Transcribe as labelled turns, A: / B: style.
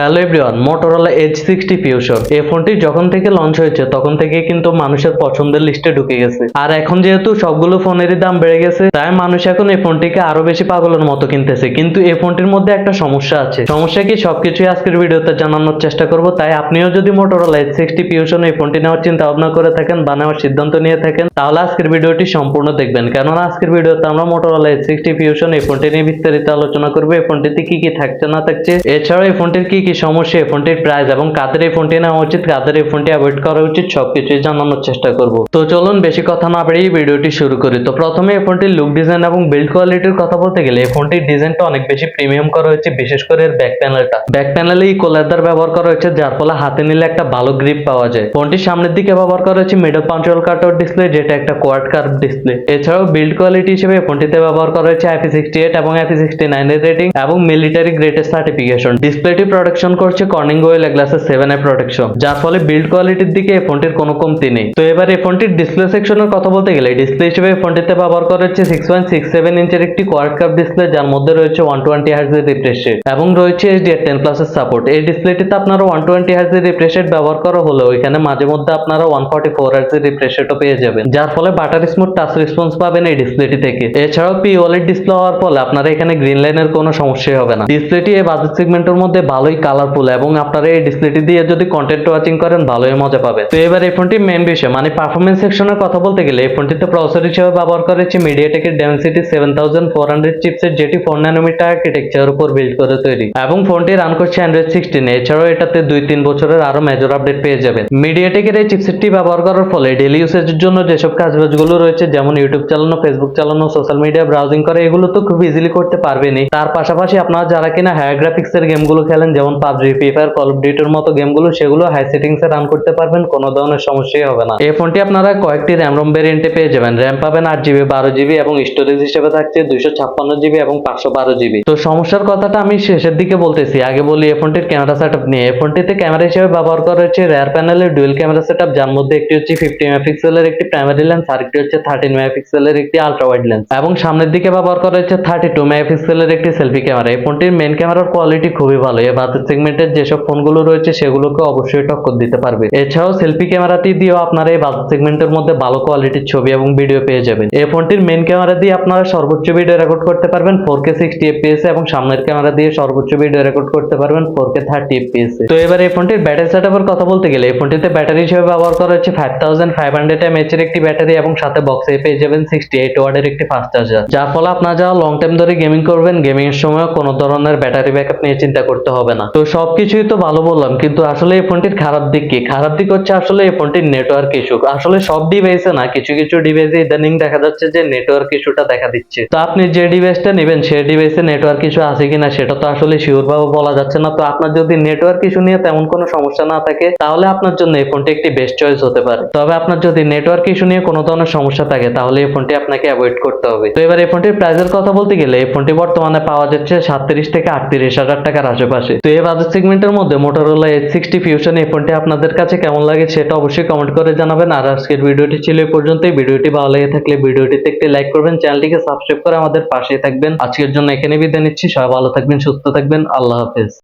A: Hello everyone, Motorola H60 fusion এই ফোনটি যখন থেকে লঞ্চ হয়েছে তখন থেকে কিন্তু মানুষের পছন্দের লিস্টে ঢুকে গেছে। আর এখন যেহেতু সবগুলো ফোনেরই দাম বেড়ে গেছে, তাই মানুষ এখন এই ফোনটিকে আরো বেশি পাগলের মতো কিনতেছে। কিন্তু এই ফোনটির মধ্যে একটা সমস্যা আছে। সমস্যা কি সবকিছুই আজকের ভিডিওতে জানানোর চেষ্টা করব। তাই আপনিও যদি মোটরোলা H60 ফিউশন এই ফোনটি নেওয়ার চিন্তা ভাবনা করে থাকেন বা নেওয়ার সিদ্ধান্ত নিয়ে থাকেন, তাহলে আজকের ভিডিওটি সম্পূর্ণ দেখবেন। কেননা আজকের ভিডিওতে আমরা মোটরোলা H60 ফিউশন এই ফোনটি নিয়ে বিস্তারিত আলোচনা করবো। এই ফোনটিতে কি কি থাকছে না থাকছে, এছাড়াও এই ফোনটির কি কি সমস্যা, এই ফোনটির প্রাইস এবং কাদের এই ফোনটি নেওয়া উচিত, কাদের এই ফোনটি অ্যাভয়েড করা উচিত, সবকিছুই জানানোর চেষ্টা করব। তো চলুন বেশি কথা না বাড়িয়ে ভিডিওটি শুরু করি। তো প্রথমে এই ফোনটির লুক ডিজাইন এবং বিল্ড কোয়ালিটির কথা বলতে গেলে এই ফোনটির ডিজাইনটা অনেক বেশি প্রিমিয়াম করা হয়েছে। বিশেষ করে এর ব্যাক প্যানেলটা, ব্যাক প্যানেলে ইকো লেদার ব্যবহার করা হয়েছে, যার ফলে হাতে নিলে একটা ভালো গ্রিপ পাওয়া যায়। ফোনটির সামনের দিকে ব্যবহার করা হয়েছে মিডল পাঞ্চুয়াল কাটআউট ডিসপ্লে, যেটা একটা কোয়াড কার্ভ ডিসপ্লে। এছাড়াও বিল্ড কোয়ালিটি হিসেবে ফোনটিতে ব্যবহার করা হয়েছে IP68 এবং IP69 এর রেটিং এবং মিলিটারি গ্রেডের সার্টিফিকেশন। ডিসপ্লেটি প্রোটেকশন করছে কর্নিং গোরিলা গ্লাসের 7 প্রোটেকশন, যার ফলে বিল্ড কোয়ালিটির দিকে এই ফোনটির কোনো কমতি নেই। তো এবার এই ফোনটির ডিসপ্লে সেকশনের কথা বলতে গেলে ডিসপ্লে হিসেবে ফোনটিতে ব্যবহার করা হচ্ছে 6.67 ইঞ্চের একটি কোয়াড কার্ভ ডিসপ্লে, যার মধ্যে রয়েছে 120 Hz এর রিফ্রেশ রেট এবং রয়েছে HDR10+ এর সাপোর্ট। এই ডিসপ্লেটিতে আপনারা 120 Hz এর রিফ্রেশ রেট ব্যবহার করা হলেও এখানে মাঝে মধ্যে আপনারা 144 Hz এর রিফ্রেশ রেটও পেয়ে যাবেন, যার ফলে বাটার স্মুথ টাচ রেসপন্স পাবেন এই ডিসপ্লেটি থেকে। এছাড়াও POLED ডিসপ্লে হওয়ার ফলে আপনারা এখানে গ্রিন লাইনের কোনো সমস্যাই হবে না। ডিসপ্লেটি এই বাজেট সেগমেন্টের মধ্যে ভালোই কালারফুল এবং আপনারা এই ডিসপ্লেটি দিয়ে যদি কন্টেন্ট ওয়াচিং করেন ভালোই মজা পাবেন। তো এবার এই ফোনটির মেইন বিষয় মানে পারফরমেন্স সেকশনের কথা বলতে গেলে এই ফোনটিতে প্রসেসর হিসেবে ব্যবহার করা হচ্ছে মিডিয়াটেকের Dimensity 7400 চিপসেট, যেটি 4 ন্যানোমিটার আর্কিটেকচারের উপর বিল্ড করে তৈরি এবং ফোনটি রান করছে Android 16। এছাড়াও এটাতে 2-3 বছরের আরো মেজর আপডেট পেয়ে যাবেন। মিডিয়াটেকের এই চিপসেটটি ব্যবহার করার ফলে ডেইলি ইউসেজের জন্য যেসব কাজবাজগুলো রয়েছে, যেমন ইউটিউব চালানো, ফেসবুক চালানো, সোশ্যাল মিডিয়া ব্রাউজিং করা, এগুলো তো খুব ইজিলি করতে পারবেনই। তার পাশাপাশি আপনারা যারা কিনা হাই গ্রাফিক্স এর গেমগুলো খেলেন, যেমন PUBG, Free Fire, Call of Duty এর মতো গেমগুলো, সেগুলো হাই সেটিংসে রান করতে পারবেন, কোনো ধরনের সমস্যাই হবে না। এই ফোনটি আপনারা কয়েকটি র্যাম রোম ভেরিয়েন্টে পেয়ে যাবেন। র্যাম পাবেন 8GB, 12GB এবং স্টোরেজ হিসেবে থাকছে 256GB এবং 512GB। তো সমস্যার কথাটা আমি শেষের দিকে বলতেছি, আগে বলি এই ফোনটির ক্যামেরা সেটআপ নিয়ে। এই ফোনটিতে ক্যামেরা হিসেবে ব্যবহার করা হচ্ছে রিয়ার প্যানেলের ডুয়াল ক্যামেরা সেটআপ, যার মধ্যে একটি হচ্ছে 50 মেগাপিক্সেলের একটি প্রাইমারি লেন্স, আরেকটি হচ্ছে 13 মেগাপিক্সেলের একটি আলট্রা ওয়াইড লেন্স এবং সামনের দিকে ব্যবহার করা হচ্ছে 32 মেগাপিক্সেলের একটি সেলফি ক্যামেরা। এই ফোনটির মেইন ক্যামেরার কোয়ালিটি খুবই ভালো। এই বাজেট সেগমেন্টের যেসব ফোনগুলো রয়েছে সেগুলোকে অবশ্যই টক্কর দিতে পারবে। এছাড়াও সেলফি ক্যামেরাটি দিয়েও আপনারা এই বাজেট সেগমেন্টের মধ্যে ভালো কোয়ালিটির ছবি এবং ভিডিও পেয়ে যাবেন। এই ফোনটির মেইন ক্যামেরা দিয়ে আপনারা সর্বোচ্চ ভিডিও রেকর্ড করতে পারবেন 4K 60 fps এবং সামনের ক্যামেরা দিয়ে সর্বোচ্চ ভিডিও রেকর্ড করতে পারবেন 4K 30 fps। তো এবার এই ফোনটির ব্যাটারি সেটআপের কথা বলতে গেলে এই ফোনটিতে ব্যাটারি হিসেবে ব্যবহার করা হচ্ছে 5500 mAh এর একটি ব্যাটারি এবং সাথে বক্সে পেয়ে যাবেন 68 ওয়াটের একটি ফাস্ট চার্জার, যার ফলে আপনারা যারা লং টাইম ধরে গেমিং করবেন, গেমিং এর সময় কোনো ধরনের ব্যাটারি ব্যাকআপ নিয়ে চিন্তা করতে হবে না। তো সবকিছুই তো ভালো বললাম, কিন্তু আসলে এই ফোনটির খারাপ দিক কি? খারাপ দিক হচ্ছে আসলে এই ফোনটির নেটওয়ার্ক ইস্যু। আসলে সব ডিভাইসে না, কিছু কিছু ডিভাইসে ইদানিং দেখা যাচ্ছে যে নেটওয়ার্ক ইস্যুটা দেখা দিচ্ছে। তো আপনি যে ডিভাইসটা নেবেন সেই ডিভাইসে নেটওয়ার্ক ইস্যু আছে কিনা সেটা তো আসলে শিওর ভাবে বলা যাচ্ছে না। তো আপনার যদি নেটওয়ার্ক ইস্যু নিয়ে তেমন কোনো সমস্যা না থাকে, তাহলে আপনার জন্য এই ফোনটি একটি বেস্ট চয়েস হতে পারে। তবে আপনার যদি নেটওয়ার্ক ইস্যু নিয়ে কোনো ধরনের সমস্যা থাকে, তাহলে এই ফোনটি আপনাকে অ্যাভয়েড করতে হবে। তো এবার এই ফোনটির প্রাইসের কথা বলতে গেলে এই ফোনটি বর্তমানে পাওয়া যাচ্ছে 37 থেকে 38,000 টাকার আশেপাশে। তো এই বাজেট সেগমেন্টের মধ্যে মোটরোলা H60 ফিউশন এই ফোনটি আপনাদের কাছে কেমন লাগে সেটা অবশ্যই কমেন্ট করে জানাবেন। আর আজকের ভিডিওটি ছিল এই পর্যন্তই। ভিডিওটি ভালো লেগে থাকলে ভিডিওটিতে একটি লাইক করবেন, চ্যানেলটিকে সাবস্ক্রাইব করে আমাদের পাশে থাকবেন। আজকের জন্য এখানে বিদায় নিচ্ছি। সবাই ভালো থাকবেন, সুস্থ থাকবেন। আল্লাহ হাফেজ।